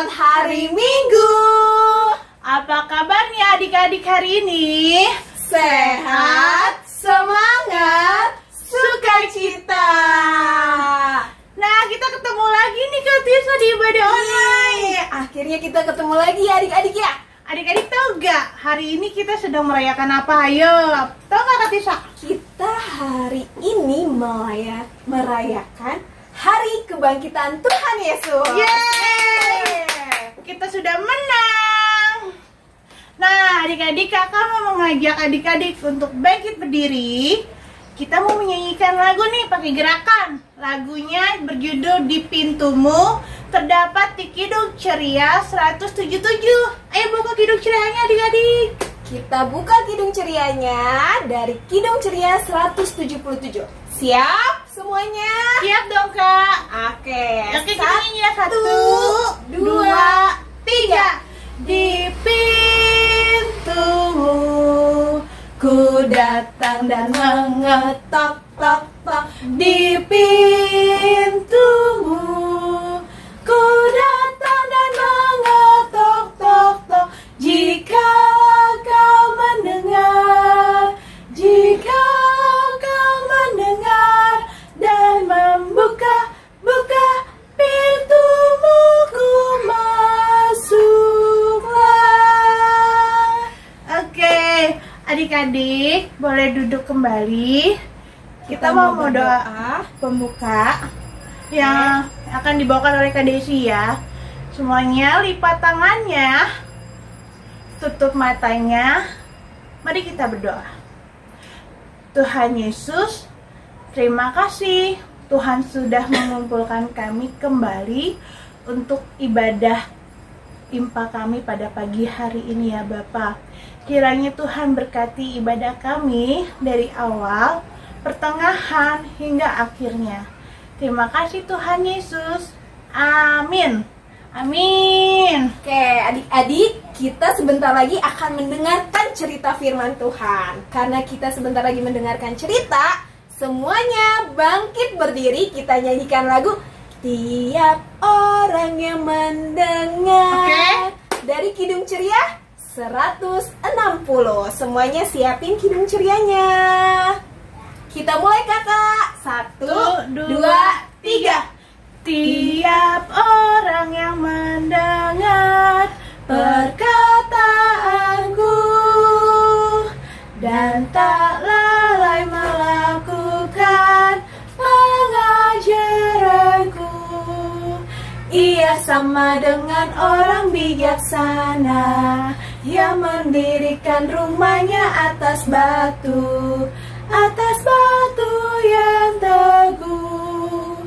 Selamat hari Minggu. Apa kabarnya adik-adik hari ini? Sehat, semangat, sukacita. Nah, kita ketemu lagi nih Kak Tisha di ibadah online. Akhirnya kita ketemu lagi ya adik-adik ya. Adik-adik tahu gak hari ini kita sedang merayakan apa? Ayo, tahu gak Kak Tisha? Kita hari ini merayakan Hari Kebangkitan Tuhan Yesus. Yeay! Kita sudah menang. Nah, adik-adik, kakak mau mengajak adik-adik untuk bangkit berdiri. Kita mau menyanyikan lagu nih pakai gerakan. Lagunya berjudul Di Pintumu, terdapat di Kidung Ceria 177. Ayo buka Kidung Cerianya adik-adik. Kita buka Kidung Cerianya dari Kidung Ceria 177. Siap semuanya? Siap dong kak. Oke, kita nyanyi ya. 1, 2, 3. Di pintumu ku datang dan mengetok tok tok. Di pintumu ku datang dan mengetok tok tok. Jika kau mendengar, jika kau mendengar dan membuka pintumu, ku masuklah. Oke, adik-adik boleh duduk kembali. Kita mau doa pembuka yang akan dibawakan oleh Kak Desi ya. Semuanya lipat tangannya, tutup matanya. Mari kita berdoa. Tuhan Yesus, terima kasih Tuhan sudah mengumpulkan kami kembali untuk ibadah impa kami pada pagi hari ini ya Bapa. Kiranya Tuhan berkati ibadah kami dari awal, pertengahan hingga akhirnya. Terima kasih Tuhan Yesus. Amin. Amin. Oke, adik-adik, kita sebentar lagi akan mendengarkan cerita firman Tuhan. Karena kita sebentar lagi mendengarkan cerita, semuanya bangkit berdiri, kita nyanyikan lagu Tiap Orang Yang Mendengar. Dari Kidung Ceria 160. Semuanya siapin Kidung Cerianya. Kita mulai kakak. 1, 2, 3. Tiap orang yang mendengar perkataanku dan tak lalai melakukan pengajaranku, ia sama dengan orang bijaksana yang mendirikan rumahnya atas batu yang teguh.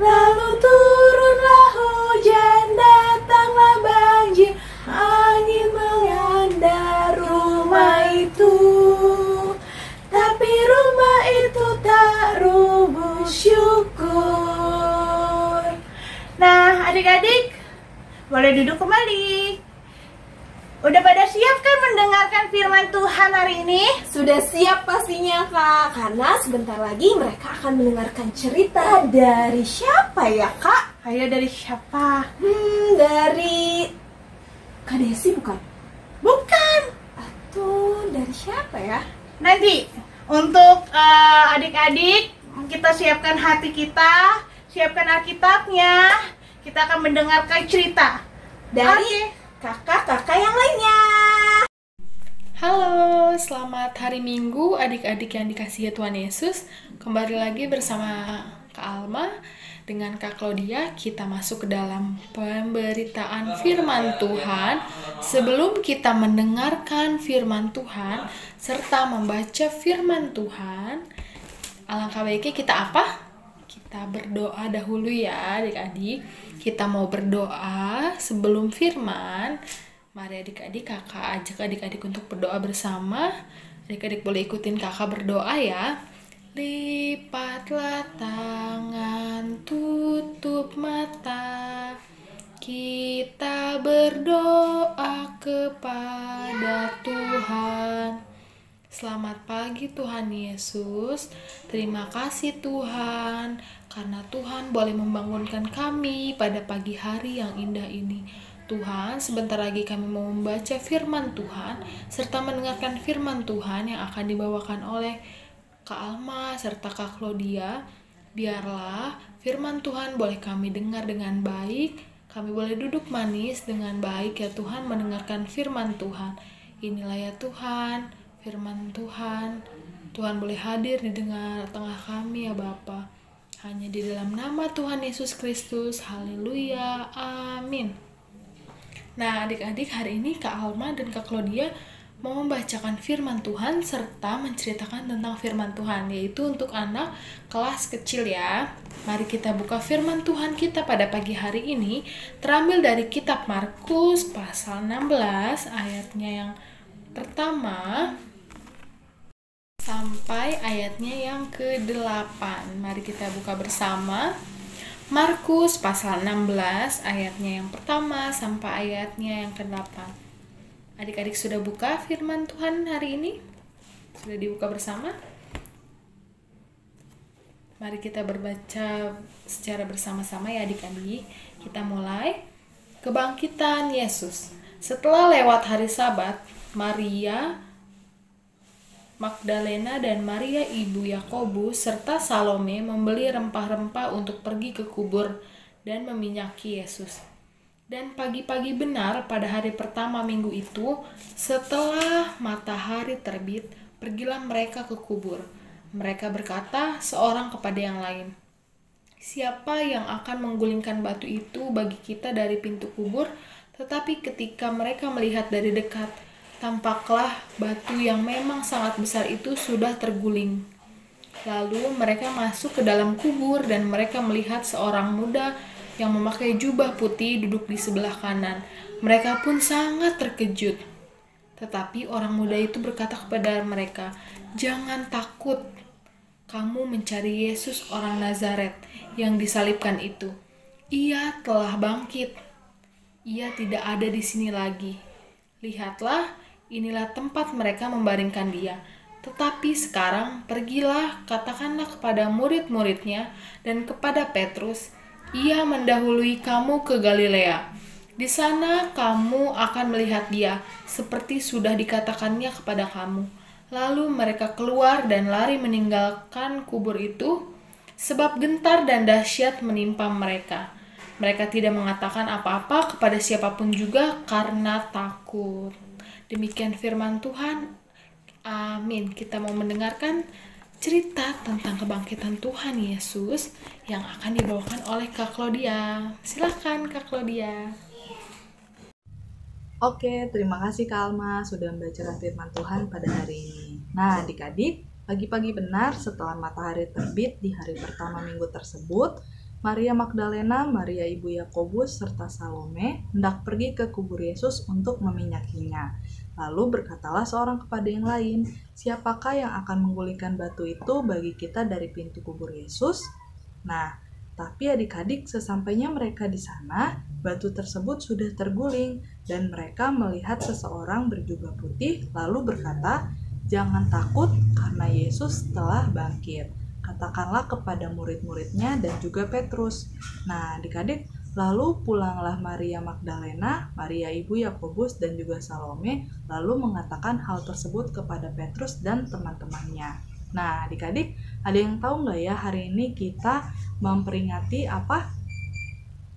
Lalu turunlah hujan, datanglah banjir, angin melanda rumah itu. Tapi rumah itu tak rubuh, syukur. Nah, adik-adik, boleh duduk kembali. Udah pada siap kan mendengarkan firman Tuhan hari ini? Sudah siap pastinya kak, karena sebentar lagi mereka akan mendengarkan cerita dari siapa ya kak? Ayo dari siapa? Dari Kak Desi bukan? Bukan. Atau dari siapa ya? Nanti untuk adik-adik kita siapkan hati kita, siapkan Alkitabnya. Kita akan mendengarkan cerita dari kakak-kakak yang lainnya. Halo, selamat hari Minggu adik-adik yang dikasihi Tuhan Yesus. Kembali lagi bersama Kak Alma dengan Kak Claudia. Kita masuk ke dalam pemberitaan firman Tuhan. Sebelum kita mendengarkan firman Tuhan serta membaca firman Tuhan, alangkah baiknya kita apa? Kita berdoa dahulu ya adik-adik. Kita mau berdoa sebelum firman. Mari adik-adik, kakak ajak adik-adik untuk berdoa bersama. Adik-adik boleh ikutin kakak berdoa ya. Lipatlah tangan, tutup mata. Kita berdoa kepada Tuhan. Selamat pagi Tuhan Yesus. Terima kasih Tuhan, karena Tuhan boleh membangunkan kami pada pagi hari yang indah ini. Tuhan, sebentar lagi kami mau membaca firman Tuhan serta mendengarkan firman Tuhan yang akan dibawakan oleh Kak Alma serta Kak Claudia. Biarlah firman Tuhan boleh kami dengar dengan baik, kami boleh duduk manis dengan baik ya Tuhan mendengarkan firman Tuhan. Inilah ya Tuhan, firman Tuhan. Tuhan boleh hadir di tengah kami ya Bapa. Hanya di dalam nama Tuhan Yesus Kristus. Haleluya. Amin. Nah, adik-adik, hari ini Kak Alma dan Kak Claudia mau membacakan firman Tuhan serta menceritakan tentang firman Tuhan, yaitu untuk anak kelas kecil ya. Mari kita buka firman Tuhan kita pada pagi hari ini, terambil dari kitab Markus pasal 16 ayatnya yang pertama sampai ayatnya yang ke-8. Mari kita buka bersama. Markus pasal 16 ayatnya yang pertama sampai ayatnya yang ke-8. Adik-adik sudah buka firman Tuhan hari ini? Sudah dibuka bersama? Mari kita berbaca secara bersama-sama ya adik-adik. Kita mulai. Kebangkitan Yesus. Setelah lewat hari Sabat, Maria Magdalena dan Maria ibu Yakobus serta Salome membeli rempah-rempah untuk pergi ke kubur dan meminyaki Yesus. Dan pagi-pagi benar pada hari pertama minggu itu, setelah matahari terbit, pergilah mereka ke kubur. Mereka berkata seorang kepada yang lain, "Siapa yang akan menggulingkan batu itu bagi kita dari pintu kubur?" Tetapi ketika mereka melihat dari dekat, tampaklah batu yang memang sangat besar itu sudah terguling. Lalu mereka masuk ke dalam kubur dan mereka melihat seorang muda yang memakai jubah putih duduk di sebelah kanan. Mereka pun sangat terkejut. Tetapi orang muda itu berkata kepada mereka, "Jangan takut. Kamu mencari Yesus orang Nazaret yang disalibkan itu. Ia telah bangkit. Ia tidak ada di sini lagi. Lihatlah, inilah tempat mereka membaringkan dia. Tetapi sekarang pergilah, katakanlah kepada murid-muridnya dan kepada Petrus, ia mendahului kamu ke Galilea. Di sana kamu akan melihat dia, seperti sudah dikatakannya kepada kamu." Lalu mereka keluar dan lari meninggalkan kubur itu, sebab gentar dan dahsyat menimpa mereka. Mereka tidak mengatakan apa-apa kepada siapapun juga karena takut. Demikian firman Tuhan. Amin. Kita mau mendengarkan cerita tentang kebangkitan Tuhan Yesus yang akan dibawakan oleh Kak Claudia. Silakan Kak Claudia. Oke, terima kasih Kak Alma sudah membacakan firman Tuhan pada hari ini. Nah, adik-adik, pagi-pagi benar setelah matahari terbit di hari pertama minggu tersebut, Maria Magdalena, Maria ibu Yakobus, serta Salome hendak pergi ke kubur Yesus untuk meminyakinya. Lalu berkatalah seorang kepada yang lain, "Siapakah yang akan menggulingkan batu itu bagi kita dari pintu kubur Yesus?" Nah, tapi adik-adik sesampainya mereka di sana, batu tersebut sudah terguling dan mereka melihat seseorang berjubah putih lalu berkata, "Jangan takut karena Yesus telah bangkit. Katakanlah kepada murid-muridnya dan juga Petrus." Nah, adik-adik, lalu pulanglah Maria Magdalena, Maria ibu Yakobus dan juga Salome, lalu mengatakan hal tersebut kepada Petrus dan teman-temannya. Nah, adik-adik, ada yang tahu nggak ya hari ini kita memperingati apa?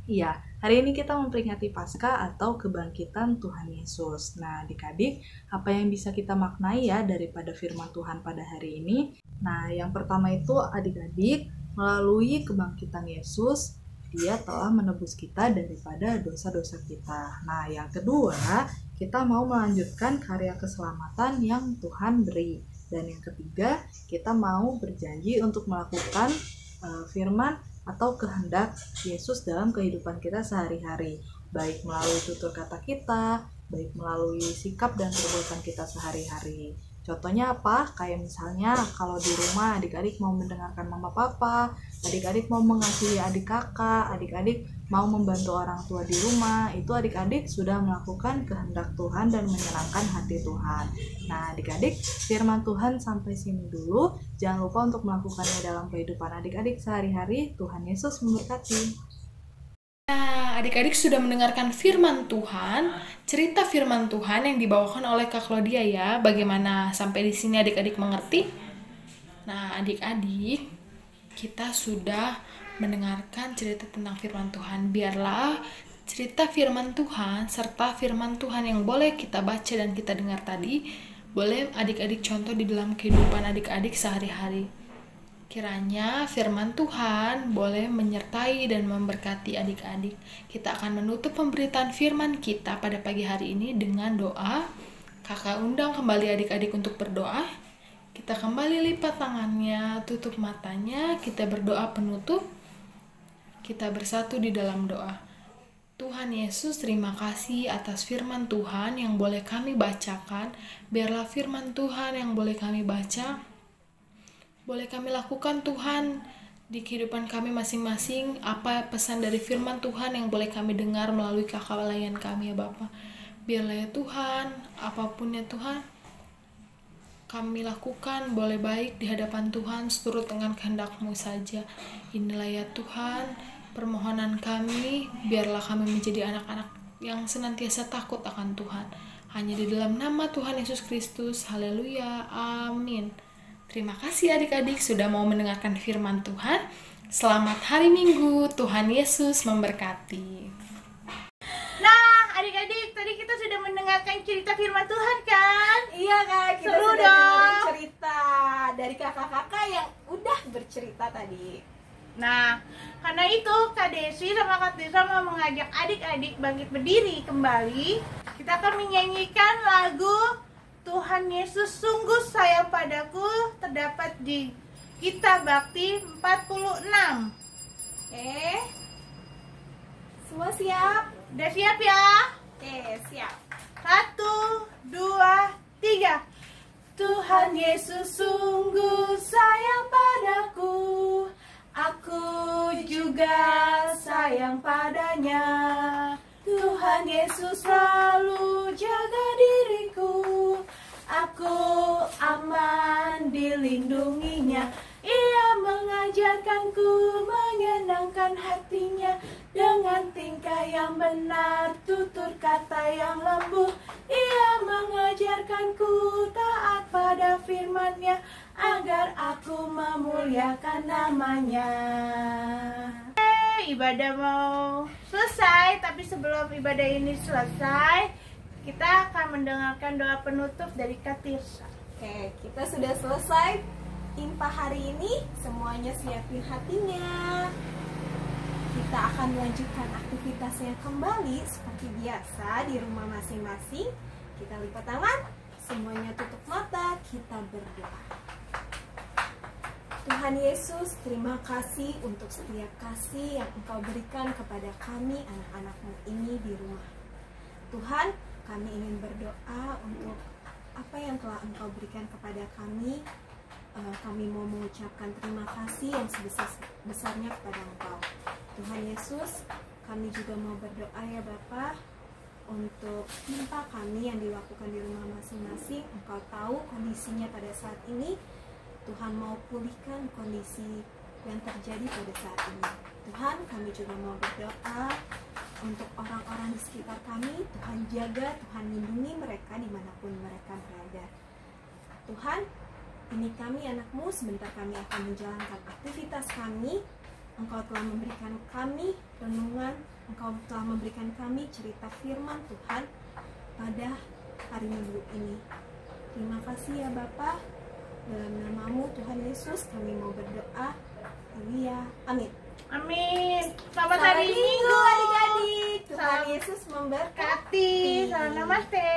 Iya, hari ini kita memperingati Paskah atau kebangkitan Tuhan Yesus. Nah, adik-adik, apa yang bisa kita maknai ya daripada firman Tuhan pada hari ini? Nah, yang pertama itu adik-adik, melalui kebangkitan Yesus, dia telah menebus kita daripada dosa-dosa kita. Nah, yang kedua, kita mau melanjutkan karya keselamatan yang Tuhan beri. Dan yang ketiga, kita mau berjanji untuk melakukan firman atau kehendak Yesus dalam kehidupan kita sehari-hari. Baik melalui tutur kata kita, baik melalui sikap dan perbuatan kita sehari-hari. Contohnya apa? Kayak misalnya kalau di rumah adik-adik mau mendengarkan mama papa, adik-adik mau mengasihi adik kakak, adik-adik mau membantu orang tua di rumah, itu adik-adik sudah melakukan kehendak Tuhan dan menyenangkan hati Tuhan. Nah, adik-adik, firman Tuhan sampai sini dulu. Jangan lupa untuk melakukannya dalam kehidupan adik-adik sehari-hari. Tuhan Yesus memberkati. Nah, adik-adik sudah mendengarkan firman Tuhan, cerita firman Tuhan yang dibawakan oleh Kak Claudia ya. Bagaimana sampai di sini adik-adik mengerti? Nah, adik-adik, kita sudah mendengarkan cerita tentang firman Tuhan. Biarlah cerita firman Tuhan serta firman Tuhan yang boleh kita baca dan kita dengar tadi, boleh adik-adik contoh di dalam kehidupan adik-adik sehari-hari. Kiranya firman Tuhan boleh menyertai dan memberkati adik-adik. Kita akan menutup pemberitaan firman kita pada pagi hari ini dengan doa. Kakak undang kembali adik-adik untuk berdoa. Kita kembali lipat tangannya, tutup matanya, kita berdoa penutup. Kita bersatu di dalam doa. Tuhan Yesus, terima kasih atas firman Tuhan yang boleh kami bacakan. Biarlah firman Tuhan yang boleh kami baca boleh kami lakukan Tuhan di kehidupan kami masing-masing. Apa pesan dari firman Tuhan yang boleh kami dengar melalui kakak layan kami ya Bapa. Biarlah ya Tuhan, apapun ya Tuhan kami lakukan boleh baik di hadapan Tuhan seturut dengan kehendak-Mu saja. Inilah ya Tuhan permohonan kami, biarlah kami menjadi anak-anak yang senantiasa takut akan Tuhan. Hanya di dalam nama Tuhan Yesus Kristus. Haleluya. Amin. Terima kasih adik-adik sudah mau mendengarkan firman Tuhan. Selamat hari Minggu, Tuhan Yesus memberkati. Nah, adik-adik, tadi kita sudah mendengarkan cerita firman Tuhan kan? Iya Kak, kita Seru sudah dong. dengar cerita dari kakak-kakak yang udah bercerita tadi. Nah, karena itu Kak Desi sama Kak Tisa mau mengajak adik-adik bangkit berdiri kembali. Kita akan menyanyikan lagu Tuhan Yesus sungguh sayang padaku, terdapat di Kitab Bakti 46. Semua siap? Udah siap ya? Oke, siap. 1, 2, 3. Tuhan Yesus sungguh sayang padaku, aku juga sayang padanya. Tuhan Yesus selalu jaga diriku, aku aman dilindunginya. Ia mengajarkanku menyenangkan hatinya, dengan tingkah yang benar, tutur kata yang lembut. Ia mengajarkanku taat pada firman-Nya, agar aku memuliakan namanya. Ibadah mau selesai, tapi sebelum ibadah ini selesai, kita akan mendengarkan doa penutup dari Kak Tirsa. Oke, kita sudah selesai Impa hari ini. Semuanya siapin hatinya. Kita akan melanjutkan aktivitasnya kembali seperti biasa di rumah masing-masing. Kita lipat tangan, semuanya tutup mata, kita berdoa. Tuhan Yesus, terima kasih untuk setiap kasih yang Engkau berikan kepada kami anak-anak-Mu ini di rumah. Tuhan, kami ingin berdoa untuk apa yang telah Engkau berikan kepada kami. Kami mau mengucapkan terima kasih yang sebesar-besarnya kepada Engkau. Tuhan Yesus, kami juga mau berdoa ya Bapa untuk Impa kami yang dilakukan di rumah masing-masing. Engkau tahu kondisinya pada saat ini. Tuhan mau pulihkan kondisi yang terjadi pada saat ini. Tuhan, kami juga mau berdoa untuk orang-orang di sekitar kami. Tuhan jaga, Tuhan lindungi mereka dimanapun mereka berada. Tuhan, ini kami anak-Mu, sebentar kami akan menjalankan aktivitas kami. Engkau telah memberikan kami renungan, Engkau telah memberikan kami cerita firman Tuhan pada hari Minggu ini. Terima kasih ya Bapa. Dalam nama-Mu Tuhan Yesus kami mau berdoa. Haleluya. Amin. Amin. Selamat hari Minggu adik-adik. Tuhan Salam Yesus memberkati. Kati. Salam namaste.